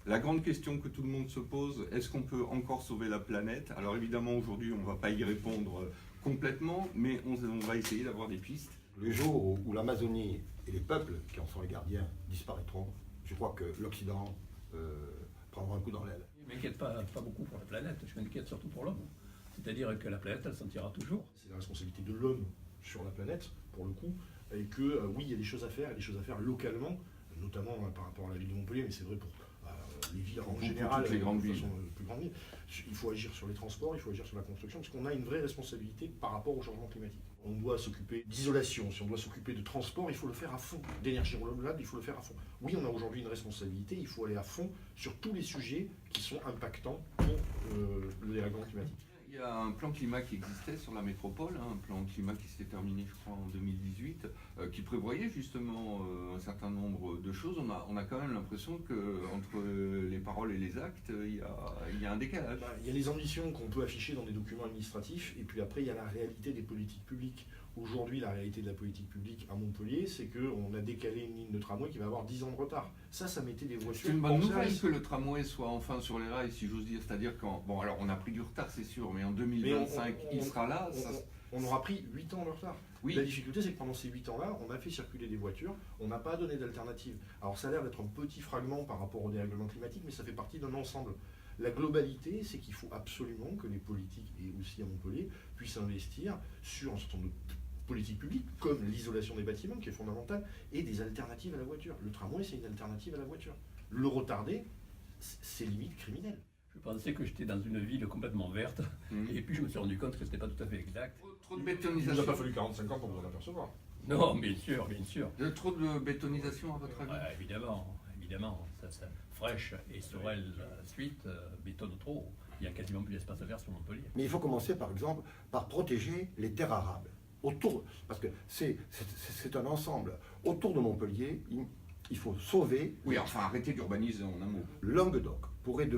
La grande question que tout le monde se pose, est-ce qu'on peut encore sauver la planète? Alors évidemment, aujourd'hui, on ne va pas y répondre complètement, mais on va essayer d'avoir des pistes. Le jour où l'Amazonie et les peuples qui en sont les gardiens disparaîtront, je crois que l'Occident prendra un coup dans l'aile. Je ne m'inquiète pas beaucoup pour la planète, je m'inquiète surtout pour l'homme. C'est-à-dire que la planète, elle s'en tirera toujours. C'est la responsabilité de l'homme sur la planète, pour le coup, et que oui, il y a des choses à faire, localement, notamment par rapport à la ville de Montpellier, mais c'est vrai pour les villes en général, toutes les grandes villes. Plus grandes villes. Il faut agir sur les transports, il faut agir sur la construction, parce qu'on a une vraie responsabilité par rapport au changement climatique. On doit s'occuper d'isolation, si on doit s'occuper de transport, il faut le faire à fond. D'énergie renouvelable, il faut le faire à fond. Oui, on a aujourd'hui une responsabilité, il faut aller à fond sur tous les sujets qui sont impactants pour le dérèglement climatique. Il y a un plan climat qui existait sur la métropole, un plan climat qui s'était terminé, je crois, en 2018, qui prévoyait justement un certain nombre de choses. On a quand même l'impression qu'entre les paroles et les actes, il y a un décalage. Il y a les ambitions qu'on peut afficher dans des documents administratifs, et puis après, il y a la réalité des politiques publiques. Aujourd'hui, la réalité de la politique publique à Montpellier, c'est qu'on a décalé une ligne de tramway qui va avoir 10 ans de retard. Ça mettait des voitures. C'est une bonne nouvelle que le tramway soit enfin sur les rails, si j'ose dire. C'est-à-dire bon, alors on a pris du retard, c'est sûr, mais en 2025, il sera là. On aura pris 8 ans de retard. Oui. La difficulté, c'est que pendant ces 8 ans-là, on a fait circuler des voitures, on n'a pas donné d'alternative. Alors ça a l'air d'être un petit fragment par rapport au dérèglement climatique, mais ça fait partie d'un ensemble. La globalité, c'est qu'il faut absolument que les politiques, et aussi à Montpellier, puissent investir sur un certain nombre de politiques publiques, comme l'isolation des bâtiments, qui est fondamentale, et des alternatives à la voiture. Le tramway, c'est une alternative à la voiture. Le retarder, c'est limite criminel. Je pensais que j'étais dans une ville complètement verte, et puis je me suis rendu compte que ce n'était pas tout à fait exact. Trop de Il bétonisation. nous a pas fallu 45 ans pour vous en apercevoir. Non, bien sûr, bien sûr. Trop de bétonisation, à votre avis? Ouais, évidemment. Ça Fraîche et Sorel, suite, bétonne trop. Il n'y a quasiment plus d'espace vert sur Montpellier. Mais il faut commencer par exemple par protéger les terres arables. Parce que c'est un ensemble. Autour de Montpellier, il faut sauver. Oui, enfin arrêter d'urbaniser en un mot. Languedoc pourrait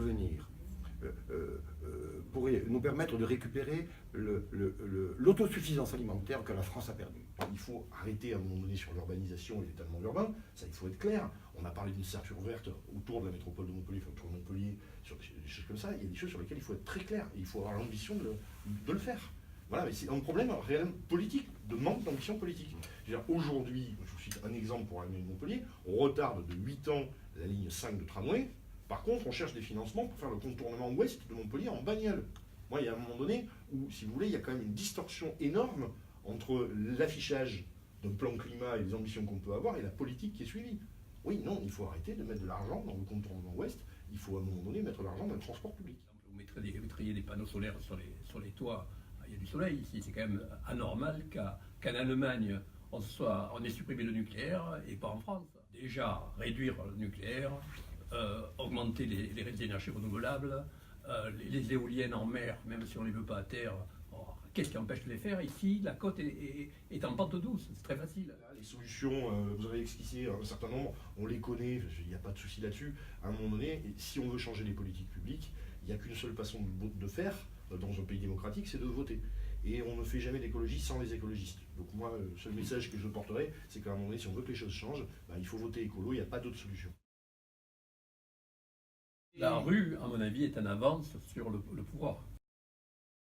nous permettre de récupérer l'autosuffisance alimentaire que la France a perdue. Il faut arrêter à un moment donné sur l'urbanisation et l'étalement urbain, ça il faut être clair. On a parlé d'une ceinture verte autour de la métropole de Montpellier, autour de Montpellier, sur des choses comme ça. Il y a des choses sur lesquelles il faut être très clair et il faut avoir l'ambition de le faire. Voilà, mais c'est un problème réel politique, de manque d'ambition politique. Aujourd'hui, je vous cite un exemple pour la ligne de Montpellier, on retarde de 8 ans la ligne 5 de tramway. Par contre, on cherche des financements pour faire le contournement ouest de Montpellier en bagnole. Moi, il y a un moment donné où, si vous voulez, il y a quand même une distorsion énorme entre l'affichage d'un plan climat et les ambitions qu'on peut avoir et la politique qui est suivie. Oui, non, il faut arrêter de mettre de l'argent dans le contournement ouest. Il faut à un moment donné mettre de l'argent dans le transport public. Vous mettriez des panneaux solaires sur les toits. Il y a du soleil ici. C'est quand même anormal qu'en Allemagne, on ait supprimé le nucléaire et pas en France. Déjà, réduire le nucléaire, augmenter les énergies renouvelables, les éoliennes en mer, même si on ne les veut pas à terre, qu'est-ce qui empêche de les faire? Ici, la côte est en pente douce, c'est très facile. Les solutions, vous avez esquissé un certain nombre, on les connaît, il n'y a pas de souci là-dessus. À un moment donné, si on veut changer les politiques publiques, il n'y a qu'une seule façon de faire dans un pays démocratique, c'est de voter. Et on ne fait jamais d'écologie sans les écologistes. Donc moi, le seul message que je porterai, c'est qu'à un moment donné, si on veut que les choses changent, il faut voter écolo, il n'y a pas d'autre solution. La rue, à mon avis, est en avance sur le pouvoir.